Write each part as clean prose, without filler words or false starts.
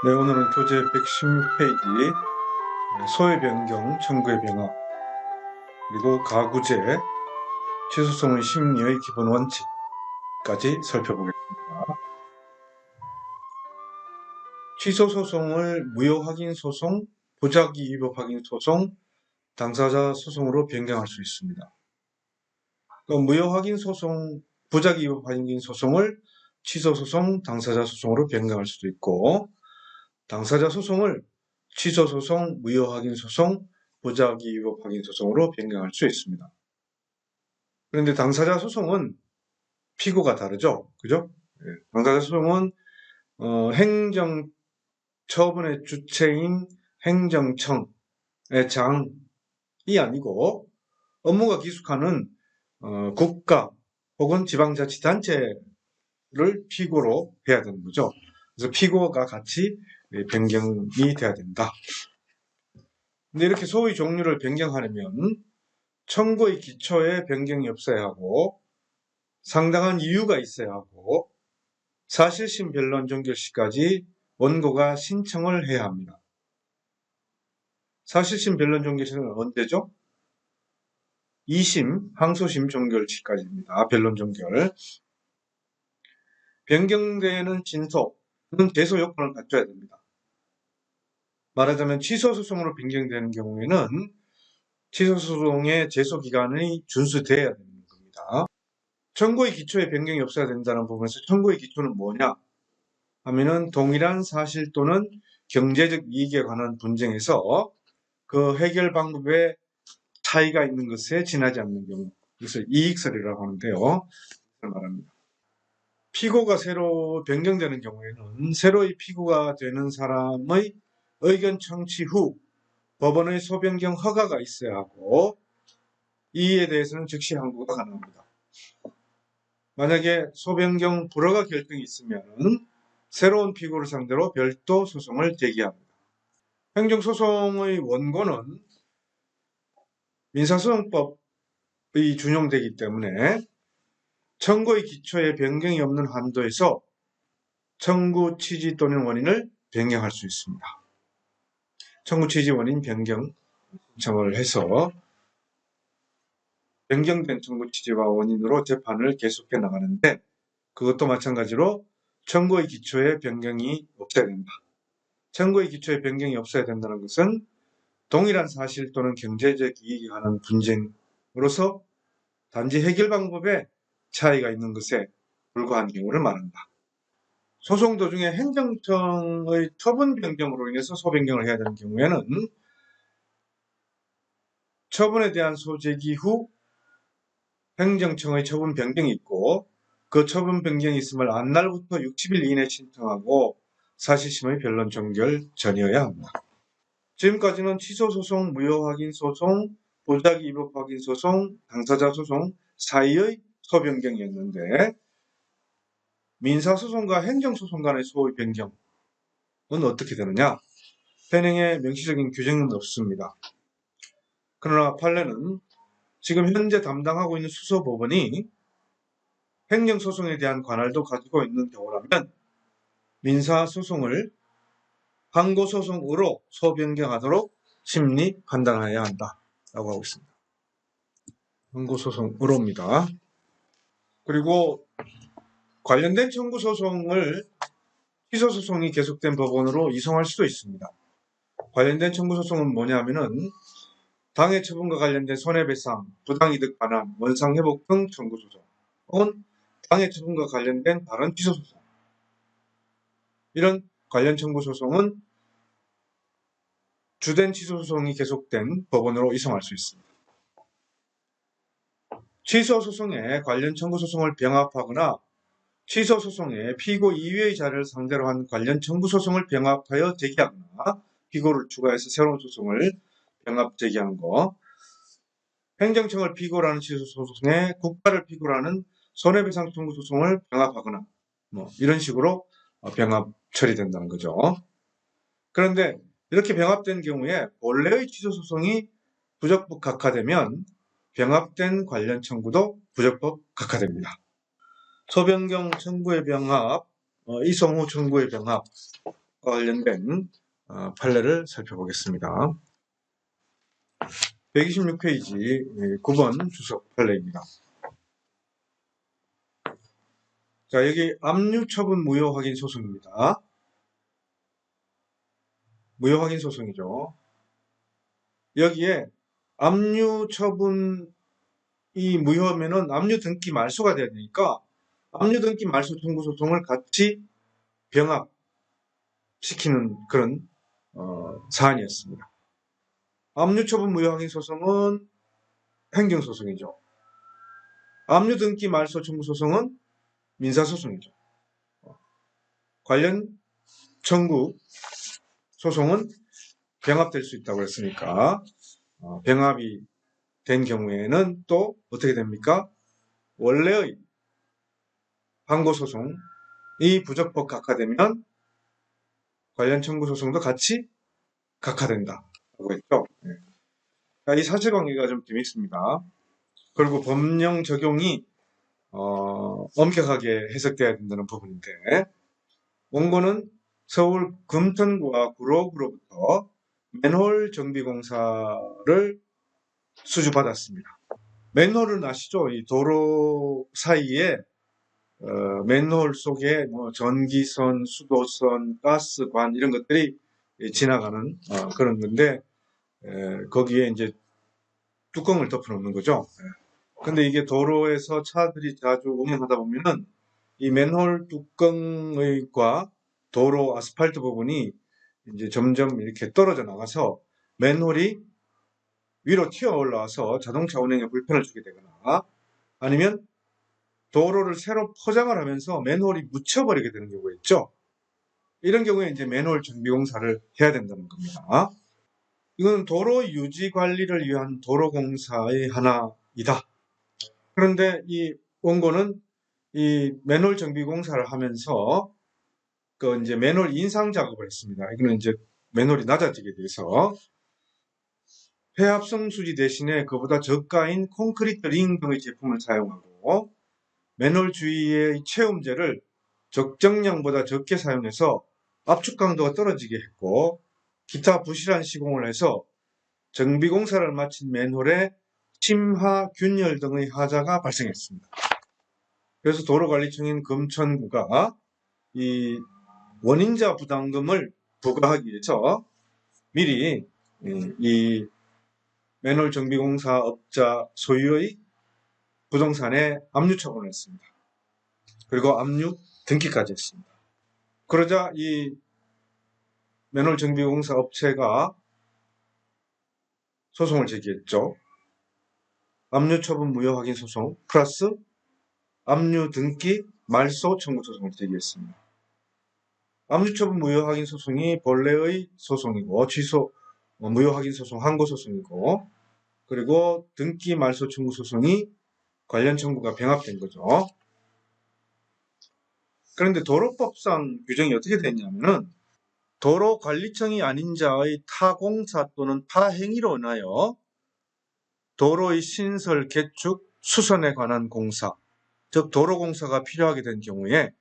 네, 오늘은 교재 116페이지 소외 변경, 청구의 병합, 그리고 가구제, 취소성의 심리의 기본 원칙까지 살펴보겠습니다. 취소소송을 무효확인소송, 보자기 위법 확인소송, 당사자 소송으로 변경할 수 있습니다. 무효확인소송, 보자기 위법 확인소송을 취소소송, 당사자 소송으로 변경할 수도 있고, 당사자 소송을 취소소송, 무효확인소송, 보자기 위법 확인소송으로 변경할 수 있습니다. 그런데 당사자 소송은 피고가 다르죠. 그죠? 당사자 소송은 행정 처분의 주체인 행정청의 장이 아니고 업무가 기속하는 국가 혹은 지방자치단체를 피고로 해야 되는 거죠. 그래서 피고가 같이 변경이 돼야 된다. 근데 이렇게 소위 종류를 변경하려면 청구의 기초에 변경이 없어야 하고 상당한 이유가 있어야 하고 사실심 변론 종결 시까지 원고가 신청을 해야 합니다. 사실심 변론 종결 시는 언제죠? 2심, 항소심 종결 시까지입니다. 변론 종결. 변경되는 진소는 제소 요건을 갖춰야 됩니다. 말하자면 취소소송으로 변경되는 경우에는 취소소송의 제소기간이 준수돼야 되는 겁니다. 청구의 기초에 변경이 없어야 된다는 부분에서 청구의 기초는 뭐냐 하면은 동일한 사실 또는 경제적 이익에 관한 분쟁에서 그 해결 방법에 차이가 있는 것에 지나지 않는 경우, 그래서 이익설이라고 하는데요. 말합니다. 피고가 새로 변경되는 경우에는 새로이 피고가 되는 사람의 의견 청취 후 법원의 소변경 허가가 있어야 하고 이에 대해서는 즉시 항고가 가능합니다. 만약에 소변경 불허가 결정이 있으면 새로운 피고를 상대로 별도 소송을 제기합니다. 행정소송의 원고는 민사소송법이 준용되기 때문에 청구의 기초에 변경이 없는 한도에서 청구 취지 또는 원인을 변경할 수 있습니다. 청구 취지 원인 변경 신청을 해서 변경된 청구 취지와 원인으로 재판을 계속해 나가는데 그것도 마찬가지로 청구의 기초에 변경이 없어야 된다. 청구의 기초에 변경이 없어야 된다는 것은 동일한 사실 또는 경제적 이익이 가는 분쟁으로서 단지 해결 방법에 차이가 있는 것에 불과한 경우를 말한다. 소송 도중에 행정청의 처분 변경으로 인해서 소변경을 해야 되는 경우에는 처분에 대한 소제기 후 행정청의 처분 변경이 있고 그 처분 변경이 있음을 안 날부터 60일 이내 신청하고 사실심의 변론 종결 전이어야 합니다. 지금까지는 취소소송, 무효확인소송, 보자기 위법 확인소송, 당사자 소송 사이의 소변경이었는데 민사소송과 행정소송 간의 소의 변경은 어떻게 되느냐? 현행에 명시적인 규정은 없습니다. 그러나 판례는 지금 현재 담당하고 있는 수서법원이 행정소송에 대한 관할도 가지고 있는 경우라면 민사소송을 항고소송으로 소변경하도록 심리 판단해야 한다라고 하고 있습니다. 항고소송으로입니다. 그리고 관련된 청구소송을 취소소송이 계속된 법원으로 이송할 수도 있습니다. 관련된 청구소송은 뭐냐면은 당해 처분과 관련된 손해배상, 부당이득 반환, 원상회복 등 청구소송 혹은 당해 처분과 관련된 다른 취소소송 이런 관련 청구소송은 주된 취소소송이 계속된 법원으로 이송할 수 있습니다. 취소소송에 관련 청구소송을 병합하거나 취소소송에 피고 이외의 자를 상대로 한 관련 청구소송을 병합하여 제기하거나 피고를 추가해서 새로운 소송을 병합 제기하는 거, 행정청을 피고로 하는 취소소송에 국가를 피고로 하는 손해배상 청구소송을 병합하거나 이런 식으로 병합 처리된다는 거죠. 그런데 이렇게 병합된 경우에 본래의 취소소송이 부적법 각하되면 병합된 관련 청구도 부적법 각하됩니다. 소변경 청구의 병합, 이송 후 청구의 병합, 관련된 판례를 살펴보겠습니다. 126페이지 9번 주석 판례입니다. 자, 여기 압류처분 무효 확인 소송입니다. 무효 확인 소송이죠. 여기에 압류처분이 무효하면은 압류 등기 말소가 돼야 되니까 압류 등기 말소 청구 소송을 같이 병합시키는 그런 사안이었습니다. 압류처분 무효 확인 소송은 행정소송이죠. 압류 등기 말소 청구 소송은 민사소송이죠. 관련 청구 소송은 병합될 수 있다고 했으니까 병합이 된 경우에는 또 어떻게 됩니까? 원래의 항고소송이 부적법 각하되면 관련 청구 소송도 같이 각하된다고 했죠. 이 사실관계가 좀 재밌습니다. 그리고 법령 적용이 엄격하게 해석돼야 된다는 부분인데, 원고는 서울 금천구와 구로구로부터 맨홀 정비공사를 수주받았습니다. 맨홀은 아시죠? 이 도로 사이에 맨홀 속에 뭐 전기선, 수도선, 가스관 이런 것들이 지나가는 그런 건데, 거기에 이제 뚜껑을 덮어놓는 거죠. 근데 이게 도로에서 차들이 자주 운행하다 보면은 이 맨홀 뚜껑과 도로 아스팔트 부분이 이제 점점 이렇게 떨어져 나가서 맨홀이 위로 튀어 올라와서 자동차 운행에 불편을 주게 되거나 아니면 도로를 새로 포장을 하면서 맨홀이 묻혀버리게 되는 경우가 있죠. 이런 경우에 이제 맨홀 정비공사를 해야 된다는 겁니다. 이건 도로 유지 관리를 위한 도로공사의 하나이다. 그런데 이 원고는 이 맨홀 정비공사를 하면서 그 이제 맨홀 인상 작업을 했습니다. 이거는 이제 맨홀이 낮아지게 돼서 회합성 수지 대신에 그보다 저가인 콘크리트 링 등의 제품을 사용하고 맨홀 주위의 체움제를 적정량보다 적게 사용해서 압축 강도가 떨어지게 했고 기타 부실한 시공을 해서 정비공사를 마친 맨홀에 침하, 균열 등의 하자가 발생했습니다. 그래서 도로관리청인 금천구가 이 원인자 부담금을 부과하기 위해서 미리 이 맨홀 정비공사 업자 소유의 부동산에 압류 처분을 했습니다. 그리고 압류 등기까지 했습니다. 그러자 이 맨홀 정비공사 업체가 소송을 제기했죠. 압류 처분 무효 확인 소송 플러스 압류 등기 말소 청구 소송을 제기했습니다. 압류 처분 무효 확인 소송이 본래의 소송이고 취소 무효 확인 소송 항고 소송이고 그리고 등기 말소 청구 소송이 관련 청구가 병합된 거죠. 그런데 도로법상 규정이 어떻게 되냐면은 도로관리청이 아닌 자의 타공사 또는 타행위로 인하여 도로의 신설, 개축, 수선에 관한 공사, 즉 도로공사가 필요하게 된 경우에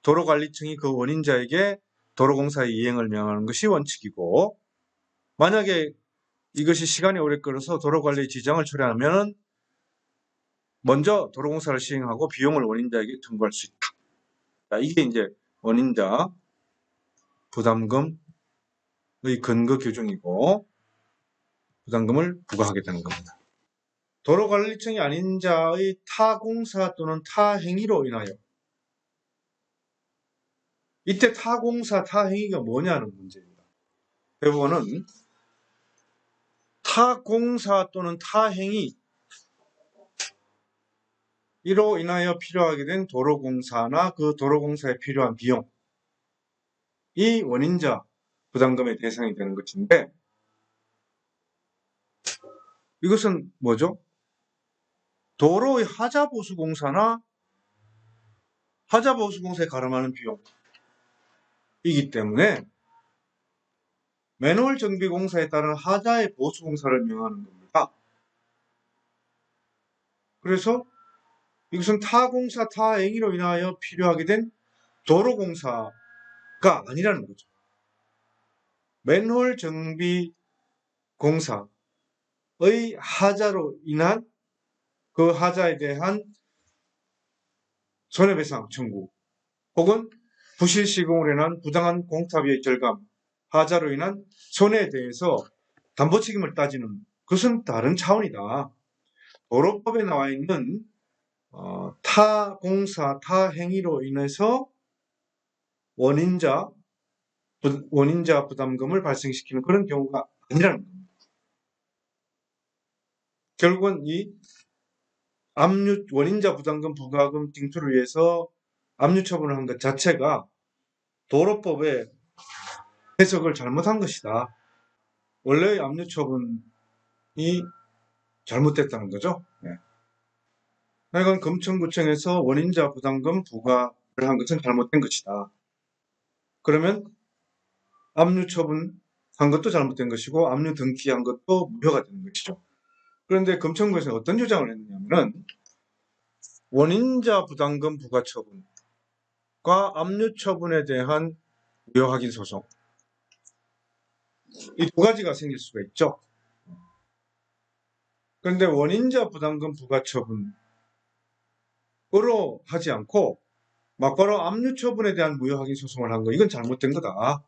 도로관리청이 그 원인자에게 도로공사의 이행을 명하는 것이 원칙이고 만약에 이것이 시간이 오래 끌어서 도로관리에 지장을 초래하면 먼저 도로공사를 시행하고 비용을 원인자에게 청구할 수 있다. 자, 이게 이제 원인자 부담금의 근거 규정이고 부담금을 부과하게 되는 겁니다. 도로관리청이 아닌 자의 타공사 또는 타행위로 인하여 이때 타공사, 타행위가 뭐냐는 문제입니다. 대부분은 타공사 또는 타행위 이로 인하여 필요하게 된 도로공사나 그 도로공사에 필요한 비용 이 원인자 부담금의 대상이 되는 것인데 이것은 뭐죠? 도로의 하자보수공사나 하자보수공사에 가름하는 비용이기 때문에 맨홀 정비공사에 따른 하자의 보수공사를 명하는 겁니다. 그래서 이것은 타공사, 타행위로 인하여 필요하게 된 도로공사가 아니라는 거죠. 맨홀 정비 공사의 하자로 인한 그 하자에 대한 손해배상 청구 혹은 부실 시공으로 인한 부당한 공사비의 절감, 하자로 인한 손해에 대해서 담보 책임을 따지는 그것은 다른 차원이다. 도로법에 나와 있는 타 공사, 타 행위로 인해서 원인자 부담금을 발생시키는 그런 경우가 아니라는 겁니다. 결국은 이 원인자 부담금 부과금 징수를 위해서 압류 처분을 한 것 자체가 도로법의 해석을 잘못한 것이다. 원래의 압류 처분이 잘못됐다는 거죠. 네. 하여간 금천구청에서 원인자 부담금 부과를 한 것은 잘못된 것이다. 그러면 압류 처분한 것도 잘못된 것이고 압류 등기한 것도 무효가 되는 것이죠. 그런데 금천구에서는 어떤 주장을 했느냐면은 원인자 부담금 부과 처분과 압류 처분에 대한 무효 확인 소송 이 두 가지가 생길 수가 있죠. 그런데 원인자 부담금 부과 처분으로 하지 않고 막바로 압류 처분에 대한 무효 확인 소송을 한 거 이건 잘못된 거다.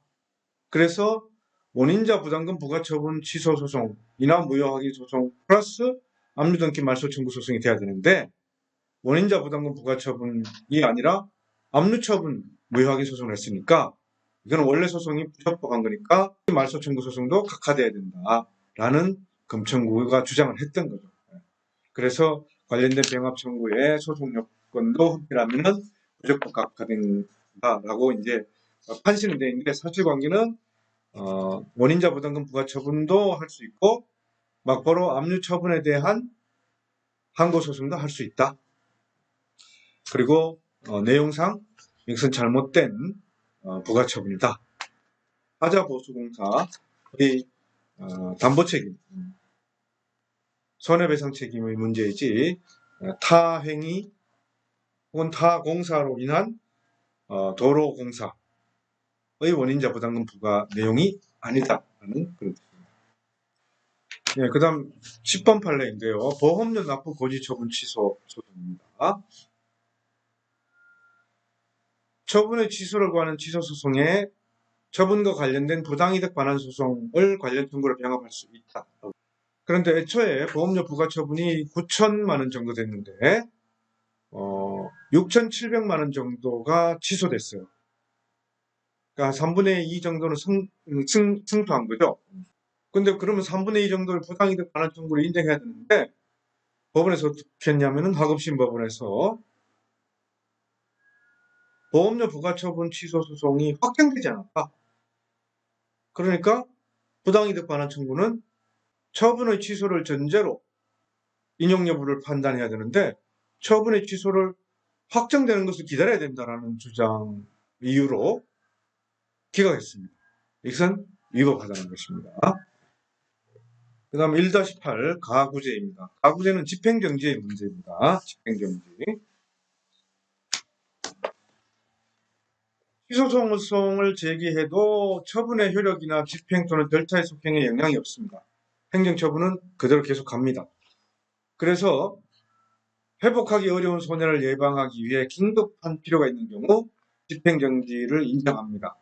그래서 원인자 부담금 부과 처분 취소 소송이나 무효 확인 소송 플러스 압류 등기 말소 청구 소송이 돼야 되는데 원인자 부담금 부과 처분이 아니라 압류 처분 무효 확인 소송을 했으니까 이건 원래 소송이 부적법한 거니까 말소 청구 소송도 각하돼야 된다라는 금천구가 주장을 했던 거죠. 그래서 관련된 병합 청구의 소송 요건도 흠필하면은 무조건 각하된다라고 이제 판시는 되어 있는데 사실관계는 원인자 부담금 부과 처분도 할 수 있고 막바로 압류 처분에 대한 항고 소송도 할 수 있다. 그리고 내용상 이것은 잘못된 부과 처분이다. 하자보수공사의 담보 책임, 손해배상 책임의 문제이지 타 행위 혹은 타 공사로 인한 도로공사의 원인자 부담금 부과 내용이 아니다라는 그런 뜻입니다. 네, 그 다음 10번 판례인데요. 보험료 납부 고지 처분 취소 소송입니다. 처분의 취소를 구하는 취소소송에 처분과 관련된 부당이득 관한 소송을 관련 청구로 병합할 수 있다. 그런데 애초에 보험료 부과 처분이 9천만 원 정도 됐는데 6,700만 원 정도가 취소됐어요. 그러니까 3분의 2 정도는 승소한 거죠. 근데 그러면 3분의 2 정도를 부당이득 관한 청구를 인정해야 되는데 법원에서 어떻게 했냐면은 하급심 법원에서 보험료 부과 처분 취소 소송이 확정되지 않았다. 그러니까 부당이득 관한 청구는 처분의 취소를 전제로 인용 여부를 판단해야 되는데 처분의 취소를 확정되는 것을 기다려야 된다라는 주장 이유로 기각했습니다. 이것은 위법하다는 것입니다. 그 다음 1-8 가구제입니다. 가구제는 집행정지의 문제입니다. 집행정지. 취소소송을 제기해도 처분의 효력이나 집행 또는 절차의 속행에 영향이 없습니다. 행정처분은 그대로 계속합니다. 그래서 회복하기 어려운 손해를 예방하기 위해 긴급한 필요가 있는 경우 집행정지를 인정합니다.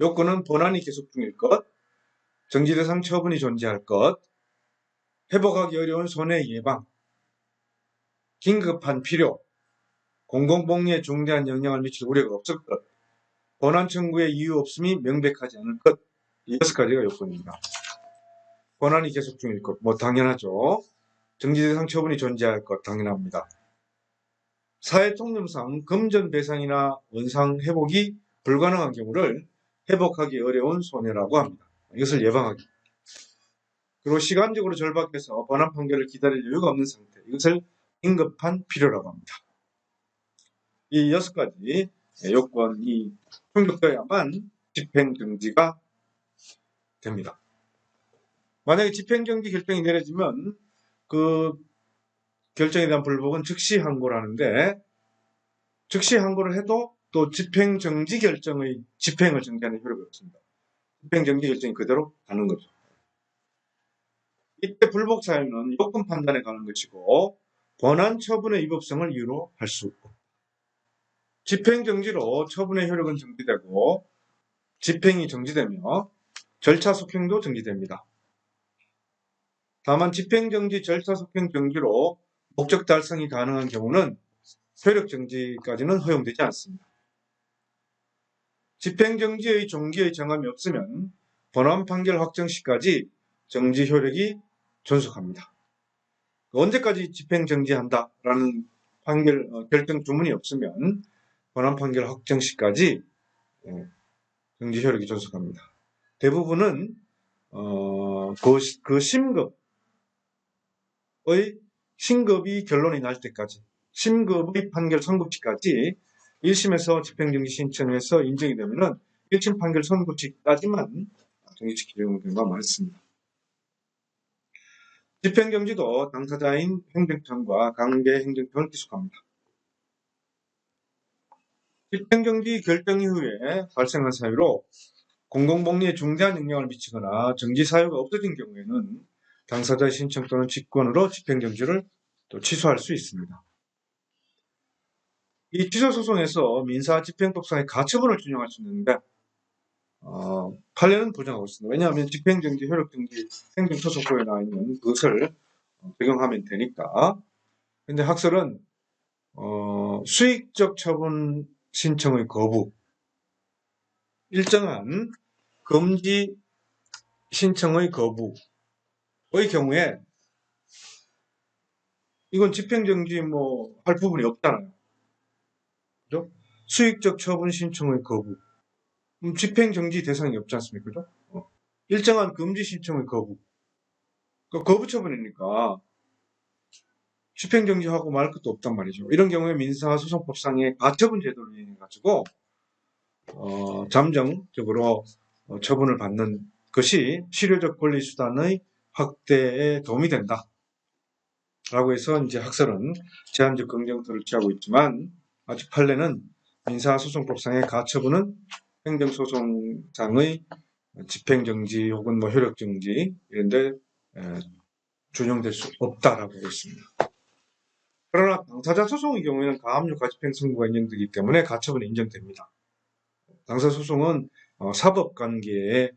요건은 본안이 계속 중일 것, 정지대상 처분이 존재할 것, 회복하기 어려운 손해 예방, 긴급한 필요, 공공복리에 중대한 영향을 미칠 우려가 없을 것, 본안 청구의 이유 없음이 명백하지 않을 것, 이 6가지가 요건입니다. 본안이 계속 중일 것, 뭐 당연하죠. 정지대상 처분이 존재할 것, 당연합니다. 사회통념상 금전배상이나 원상 회복이 불가능한 경우를 회복하기 어려운 손해라고 합니다. 이것을 예방하기. 그리고 시간적으로 절박해서 본안 판결을 기다릴 여유가 없는 상태. 이것을 긴급한 필요라고 합니다. 이 6가지 요건이 충족되어야만 집행정지가 됩니다. 만약에 집행정지 결정이 내려지면 그 결정에 대한 불복은 즉시 항고라는데 즉시 항고를 해도 또 집행정지 결정의 집행을 정지하는 효력이 없습니다. 집행정지 결정이 그대로 가는 거죠. 이때 불복 사유는 요건 판단에 가는 것이고 권한 처분의 위법성을 이유로 할 수 없고 집행정지로 처분의 효력은 정지되고 집행이 정지되며 절차 속행도 정지됩니다. 다만 집행정지, 절차 속행 정지로 목적 달성이 가능한 경우는 효력 정지까지는 허용되지 않습니다. 집행정지의 종기의 정함이 없으면 본안 판결 확정 시까지 정지 효력이 존속합니다. 언제까지 집행정지한다라는 판결 결정 주문이 없으면 본안 판결 확정 시까지 정지 효력이 존속합니다. 대부분은 그 신급이 결론이 날 때까지, 심급의 판결 선고치까지 1심에서 집행정지 신청해서 인정이 되면은 1심 판결 선고치까지만 정지시키려는 경우가 많습니다. 집행정지도 당사자인 행정청과 관계 행정청을 기속합니다. 집행정지 결정 이후에 발생한 사유로 공공복리에 중대한 영향을 미치거나 정지 사유가 없어진 경우에는 당사자의 신청 또는 직권으로 집행정지를 또 취소할 수 있습니다. 이 취소소송에서 민사 집행법상의 가처분을 준용할 수 있는데 판례는 부정하고 있습니다. 왜냐하면 집행정지, 효력정지, 행정소송법에 나와 있는 그것을 적용하면 되니까. 근데 학설은 수익적 처분 신청의 거부, 일정한 금지 신청의 거부의 경우에 이건 집행정지 할 부분이 없잖아요. 그죠? 수익적 처분 신청의 거부. 집행정지 대상이 없지 않습니까? 그죠? 일정한 금지 신청의 거부. 거부 처분이니까 집행정지하고 말 것도 없단 말이죠. 이런 경우에 민사소송법상의 가처분 제도를 이용해가지고 잠정적으로 처분을 받는 것이 실효적 권리수단의 확대에 도움이 된다. 라고 해서 이제 학설은 제한적 긍정토를 취하고 있지만 아직 판례는 민사소송법상의 가처분은 행정소송상의 집행정지 혹은 효력정지 이런데 준용될 수 없다라고 하고 있습니다. 그러나 당사자 소송의 경우에는 가압류 가집행 선고가 인정되기 때문에 가처분이 인정됩니다. 당사자 소송은 사법관계에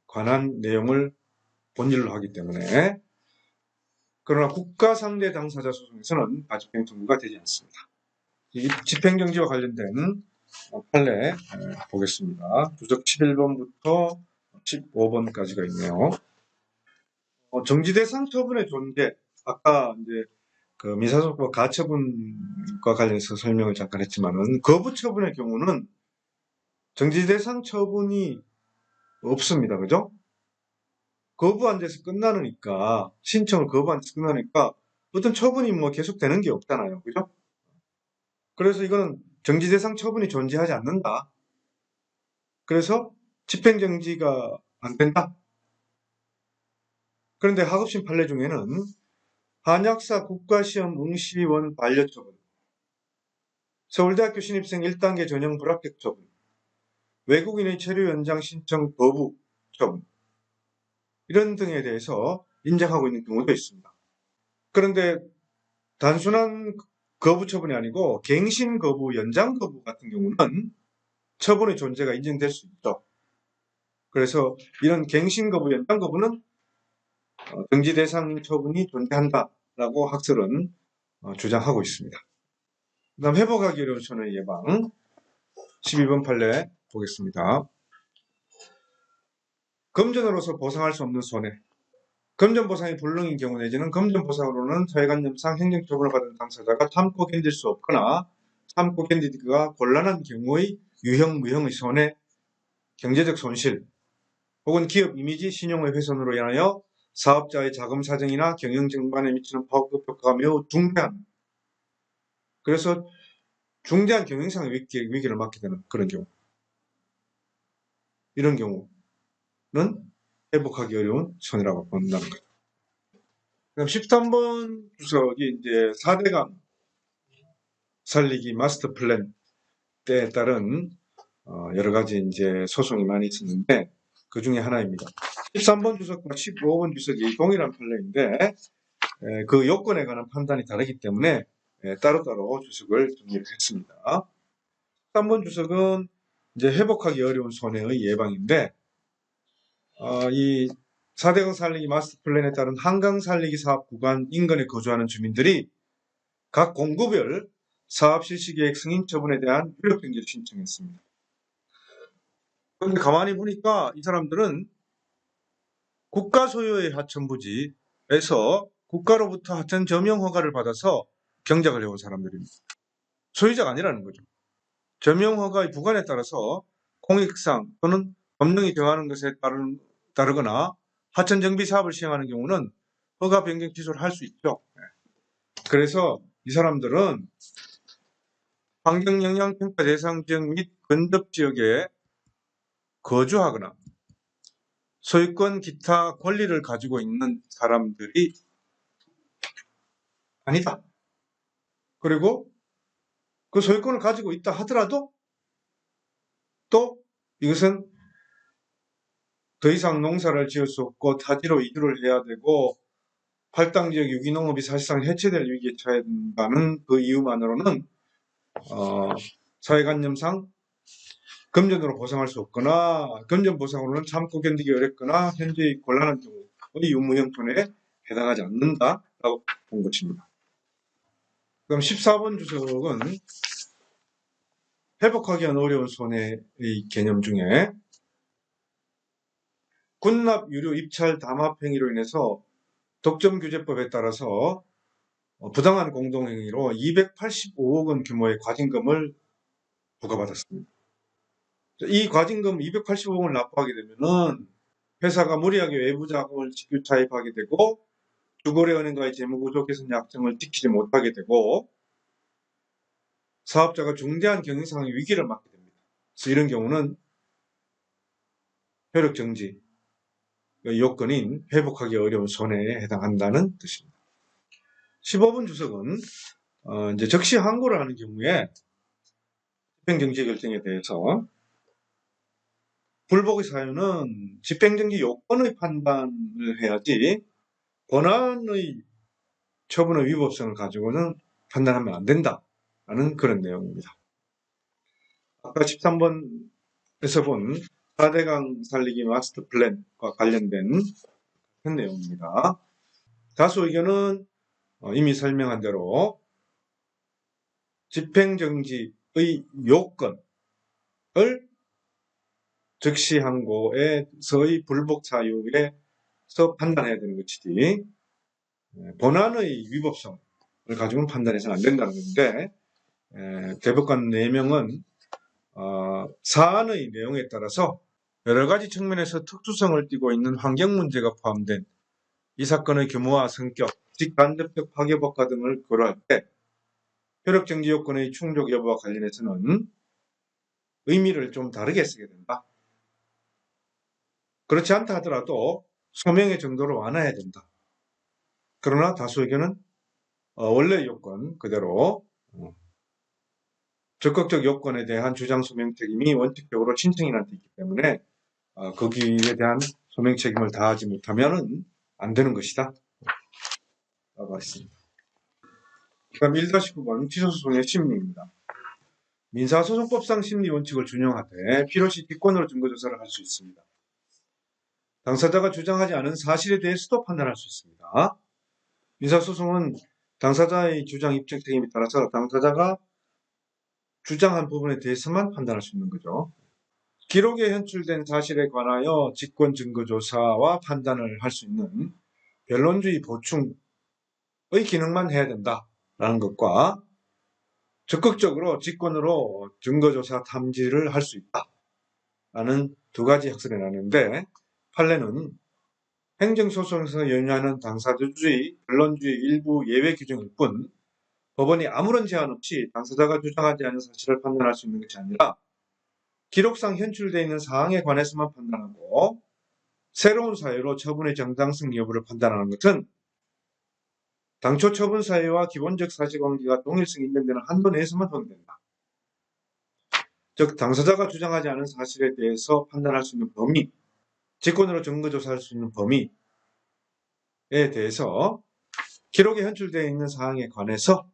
관한 내용을 본질로 하기 때문에 그러나 국가 상대 당사자 소송에서는 가집행 선고가 되지 않습니다. 이 집행정지와 관련된 판례 보겠습니다. 주적 11번부터 15번까지가 있네요. 정지대상 처분의 존재, 아까 이제 그 민사소송법 가처분과 관련해서 설명을 잠깐 했지만은 거부 처분의 경우는 정지대상 처분이 없습니다. 그죠? 거부한 데서 끝나니까, 신청을 거부한 데서 끝나니까 어떤 처분이 계속 되는 게 없잖아요. 그죠? 그래서 이거는 정지대상 처분이 존재하지 않는다. 그래서 집행정지가 안 된다. 그런데 하급심 판례 중에는 한약사 국가시험 응시원 반려처분, 서울대학교 신입생 1단계 전형 불합격 처분, 외국인의 체류 연장 신청 거부 처분 이런 등에 대해서 인정하고 있는 경우도 있습니다. 그런데 단순한 거부 처분이 아니고 갱신 거부, 연장 거부 같은 경우는 처분의 존재가 인정될 수 있죠. 그래서 이런 갱신 거부, 연장 거부는 정지 대상 처분이 존재한다라고 학설은 주장하고 있습니다. 그 다음 회복하기 어려운 손해 예방 12번 판례 보겠습니다. 금전으로서 보상할 수 없는 손해. 금전보상이 불능인 경우 내지는 금전보상으로는 사회관념상 행정처분을 받은 당사자가 참고 견딜 수 없거나 참고 견디기가 곤란한 경우의 유형, 무형의 손해, 경제적 손실, 혹은 기업 이미지, 신용의 훼손으로 인하여 사업자의 자금 사정이나 경영 전반에 미치는 파급 효과가 매우 중대한, 그래서 중대한 경영상의 위기를 맞게 되는 그런 경우. 이런 경우는 회복하기 어려운 손해라고 본다는 거죠. 그럼 13번 주석이 이제 4대강 살리기 마스터 플랜 때에 따른 여러 가지 이제 소송이 많이 있었는데 그 중에 하나입니다. 13번 주석과 15번 주석이 동일한 판례인데 그 요건에 관한 판단이 다르기 때문에 따로따로 주석을 정리를 했습니다. 13번 주석은 이제 회복하기 어려운 손해의 예방인데 이 4대강 살리기 마스터 플랜에 따른 한강 살리기 사업 구간 인근에 거주하는 주민들이 각 공구별 사업 실시 계획 승인 처분에 대한 효력 정지를 신청했습니다. 그런데 가만히 보니까 이 사람들은 국가 소유의 하천 부지에서 국가로부터 하천 점용 허가를 받아서 경작을 해온 사람들입니다. 소유자가 아니라는 거죠. 점용 허가의 부관에 따라서 공익상 또는 법령이 정하는 것에 따르거나 하천 정비 사업을 시행하는 경우는 허가 변경 취소를 할 수 있죠. 그래서 이 사람들은 환경영향평가 대상 지역 및 근접 지역에 거주하거나 소유권 기타 권리를 가지고 있는 사람들이 아니다. 그리고 그 소유권을 가지고 있다 하더라도 또 이것은 더 이상 농사를 지을 수 없고 타지로 이주를 해야 되고 팔당지역 유기농업이 사실상 해체될 위기에 처해야 된다는 그 이유만으로는 사회관념상 금전으로 보상할 수 없거나 금전 보상으로는 참고 견디기 어렵거나 현재의 곤란한 경우의 유무형 손해에 해당하지 않는다라고 본 것입니다. 그럼 14번 주석은 회복하기 어려운 손해의 개념 중에 군납 유류 입찰 담합 행위로 인해서 독점규제법에 따라서 부당한 공동행위로 285억 원 규모의 과징금을 부과받았습니다. 이 과징금 285억 원을 납부하게 되면은 회사가 무리하게 외부 자금을 직유 차입하게 되고 주거래은행과의 재무구조 개선 약정을 지키지 못하게 되고 사업자가 중대한 경영상의 위기를 맞게 됩니다. 그래서 이런 경우는 효력정지 요건인 회복하기 어려운 손해에 해당한다는 뜻입니다. 15번 주석은 이제 적시 항고를 하는 경우에 집행정지 결정에 대해서 불복의 사유는 집행정지 요건의 판단을 해야지 권한의 처분의 위법성을 가지고는 판단하면 안 된다라는 그런 내용입니다. 아까 13번에서 본 4대강 살리기 마스터 플랜과 관련된 내용입니다. 다수 의견은 이미 설명한 대로 집행정지의 요건을 즉시 항고에서의 불복 사유에서 판단해야 되는 것이지 본안의 위법성을 가지고는 판단해서는 안 된다는 건데 대법관 4명은 사안의 내용에 따라서 여러 가지 측면에서 특수성을 띠고 있는 환경 문제가 포함된 이 사건의 규모와 성격, 직간접적 파괴 효과 등을 고려할 때 효력정지 요건의 충족 여부와 관련해서는 의미를 좀 다르게 쓰게 된다. 그렇지 않다 하더라도 소명의 정도로 완화해야 된다. 그러나 다수 의견은 원래 요건 그대로 적극적 요건에 대한 주장 소명 책임이 원칙적으로 신청인한테 있기 때문에 거기에 대한 소명 책임을 다하지 못하면 안 되는 것이다. 라고 했습니다. 그럼 1-9번 취소소송의 심리입니다. 민사소송법상 심리 원칙을 준용하되 필요시 뒷권으로 증거조사를 할 수 있습니다. 당사자가 주장하지 않은 사실에 대해서도 판단할 수 있습니다. 민사소송은 당사자의 주장 입증 책임에 따라서 당사자가 주장한 부분에 대해서만 판단할 수 있는 거죠. 기록에 현출된 사실에 관하여 직권 증거조사와 판단을 할 수 있는 변론주의 보충의 기능만 해야 된다라는 것과 적극적으로 직권으로 증거조사 탐지를 할 수 있다라는 두 가지 학설이 나는데 판례는 행정소송에서 연유하는 당사자주의, 변론주의 일부 예외 규정일 뿐 법원이 아무런 제한 없이 당사자가 주장하지 않은 사실을 판단할 수 있는 것이 아니라 기록상 현출되어 있는 사항에 관해서만 판단하고 새로운 사유로 처분의 정당성 여부를 판단하는 것은 당초 처분 사유와 기본적 사실관계가 동일성이 인정되는 한도 내에서만 허용된다. 즉 당사자가 주장하지 않은 사실에 대해서 판단할 수 있는 범위, 직권으로 증거조사할 수 있는 범위에 대해서 기록에 현출되어 있는 사항에 관해서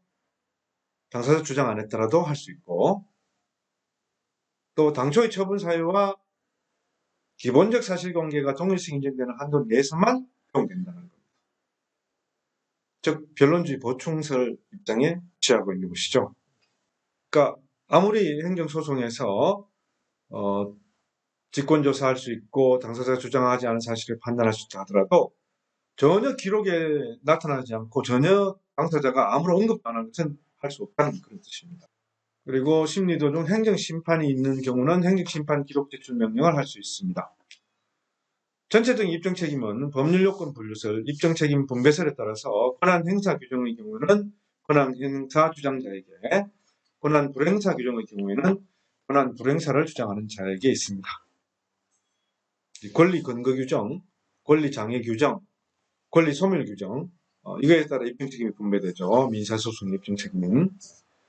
당사자 주장 안 했더라도 할 수 있고, 또 당초의 처분 사유와 기본적 사실관계가 동일성 인정되는 한도 내에서만 적용된다는 겁니다. 즉 변론주의 보충설 입장에 취하고 있는 것이죠. 그러니까 아무리 행정소송에서 직권조사할 수 있고 당사자가 주장하지 않은 사실을 판단할 수 있다 하더라도 전혀 기록에 나타나지 않고 전혀 당사자가 아무런 언급도 안 하는 것은 할 수 없다는 그런 뜻입니다. 그리고 심리도 중 행정심판이 있는 경우는 행정심판 기록 제출 명령을 할 수 있습니다. 전체적인 입증 책임은 법률 요건 분류설, 입증 책임 분배설에 따라서 권한 행사 규정의 경우는 권한 행사 주장자에게, 권한 불행사 규정의 경우에는 권한 불행사를 주장하는 자에게 있습니다. 권리 근거 규정, 권리 장애 규정, 권리 소멸 규정, 이거에 따라 입증 책임이 분배되죠. 민사소송 입증 책임은.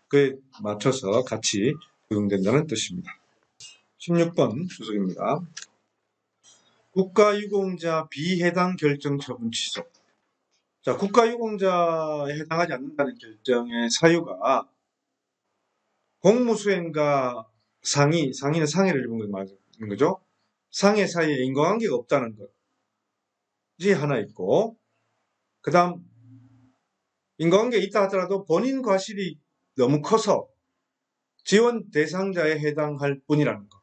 그에 맞춰서 같이 적용된다는 뜻입니다. 16번 주석입니다. 국가유공자 비해당 결정 처분 취소. 자, 국가유공자에 해당하지 않는다는 결정의 사유가 공무수행과 상의는 상해를 입은 걸 말하는 거죠. 상해 사이에 인과관계가 없다는 것이 하나 있고, 그 다음 인과관계가 있다 하더라도 본인 과실이 너무 커서 지원 대상자에 해당할 뿐이라는 것.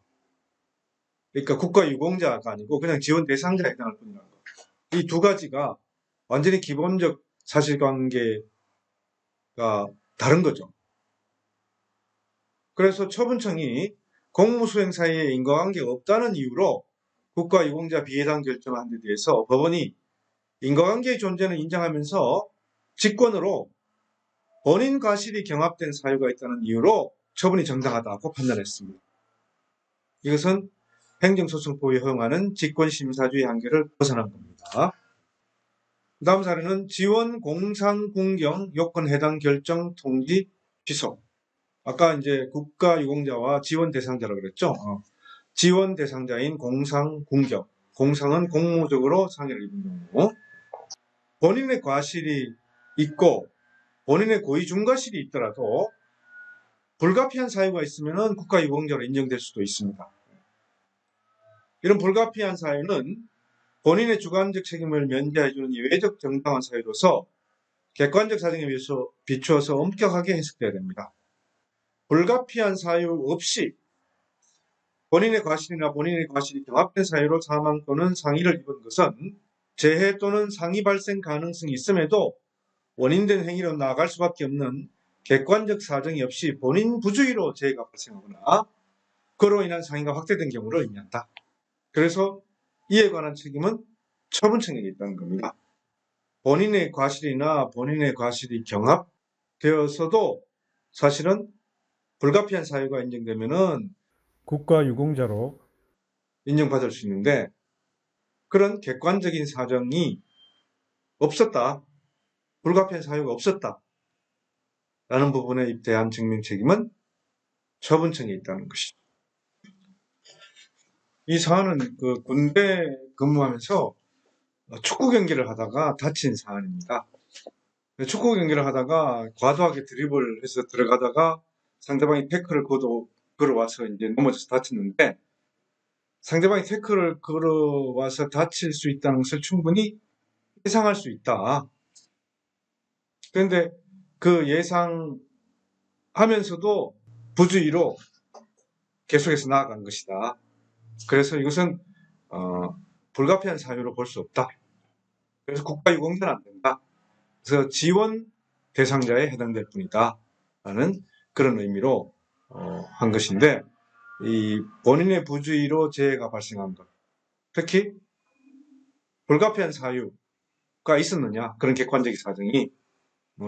그러니까 국가유공자가 아니고 그냥 지원 대상자에 해당할 뿐이라는 것. 이 두 가지가 완전히 기본적 사실관계가 다른 거죠. 그래서 처분청이 공무수행 사이에 인과관계가 없다는 이유로 국가유공자 비해당 결정을 한 데 대해서 법원이 인과관계의 존재는 인정하면서 직권으로 본인 과실이 경합된 사유가 있다는 이유로 처분이 정당하다고 판단했습니다. 이것은 행정소송법이 허용하는 직권심사주의 한계를 벗어난 겁니다. 다음 사례는 지원 공상군경 요건 해당 결정 통지 취소. 아까 이제 국가유공자와 지원 대상자라고 그랬죠. 지원 대상자인 공상군경. 공상은 공무적으로 상해를 입은 경우. 본인의 과실이 있고 본인의 고의 중과실이 있더라도 불가피한 사유가 있으면 국가유공자로 인정될 수도 있습니다. 이런 불가피한 사유는 본인의 주관적 책임을 면제해주는 예외적 정당한 사유로서 객관적 사정에 비추어서 엄격하게 해석돼야 됩니다. 불가피한 사유 없이 본인의 과실이나 본인의 과실이 경합된 사유로 사망 또는 상해를 입은 것은 재해 또는 상해 발생 가능성이 있음에도 원인된 행위로 나아갈 수밖에 없는 객관적 사정이 없이 본인 부주의로 재해가 발생하거나 그로 인한 상해가 확대된 경우를 의미한다. 그래서 이에 관한 책임은 처분청에게 있다는 겁니다. 본인의 과실이나 본인의 과실이 경합되어서도 사실은 불가피한 사유가 인정되면은 국가유공자로 인정받을 수 있는데 그런 객관적인 사정이 없었다. 불가피한 사유가 없었다. 라는 부분에 대한 증명 책임은 처분청에 있다는 것이죠. 이 사안은 그 군대 근무하면서 축구 경기를 하다가 다친 사안입니다. 축구 경기를 하다가 과도하게 드리블을 해서 들어가다가 상대방이 태클을 걸어와서 이제 넘어져서 다쳤는데 상대방이 태클을 걸어와서 다칠 수 있다는 것을 충분히 예상할 수 있다. 그런데 그 예상하면서도 부주의로 계속해서 나아간 것이다. 그래서 이것은 불가피한 사유로 볼 수 없다. 그래서 국가유공자는 안 된다. 그래서 지원 대상자에 해당될 뿐이다. 라는 그런 의미로 한 것인데 이 본인의 부주의로 재해가 발생한 것. 특히 불가피한 사유가 있었느냐. 그런 객관적인 사정이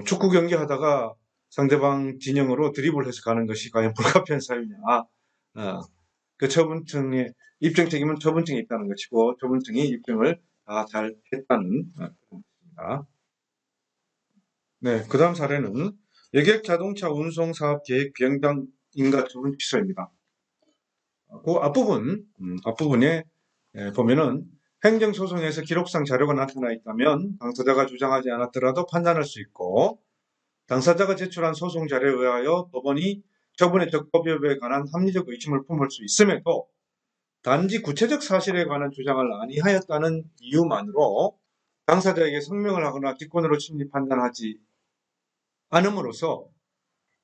축구 경기 하다가 상대방 진영으로 드리블 해서 가는 것이 과연 불가피한 사유냐. 그 처분청의 입증 책임은 처분청에 있다는 것이고 처분청이 입증을 다 잘 했다는 것입니다. 네, 그 다음 사례는 여객 자동차 운송 사업 계획 비행장 인가 처분 취소입니다. 그 앞부분에 보면은 행정소송에서 기록상 자료가 나타나 있다면 당사자가 주장하지 않았더라도 판단할 수 있고, 당사자가 제출한 소송 자료에 의하여 법원이 처분의 적법여부에 관한 합리적 의심을 품을 수 있음에도 단지 구체적 사실에 관한 주장을 아니하였다는 이유만으로 당사자에게 성명을 하거나 뒷권으로 심리 판단하지 않음으로써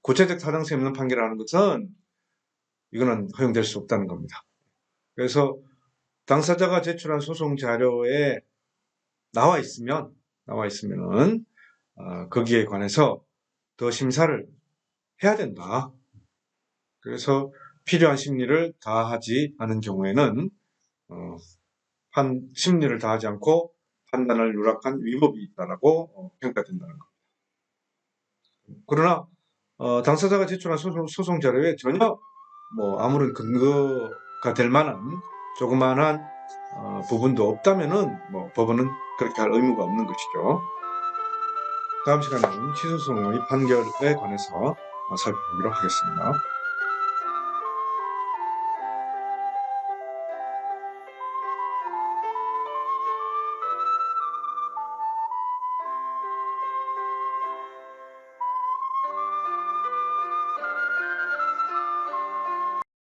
구체적 타당성이 없는 판결을 하는 것은 이거는 허용될 수 없다는 겁니다. 그래서 당사자가 제출한 소송 자료에 나와 있으면은 거기에 관해서 더 심사를 해야 된다. 그래서 필요한 심리를 다하지 않은 경우에는 심리를 다하지 않고 판단을 누락한 위법이 있다라고 평가된다는 겁니다. 그러나 당사자가 제출한 소송 자료에 전혀 아무런 근거가 될 만한 조그만한 부분도 없다면은 법원은 그렇게 할 의무가 없는 것이죠. 다음 시간에는 취소소송의 판결에 관해서 살펴보기로 하겠습니다.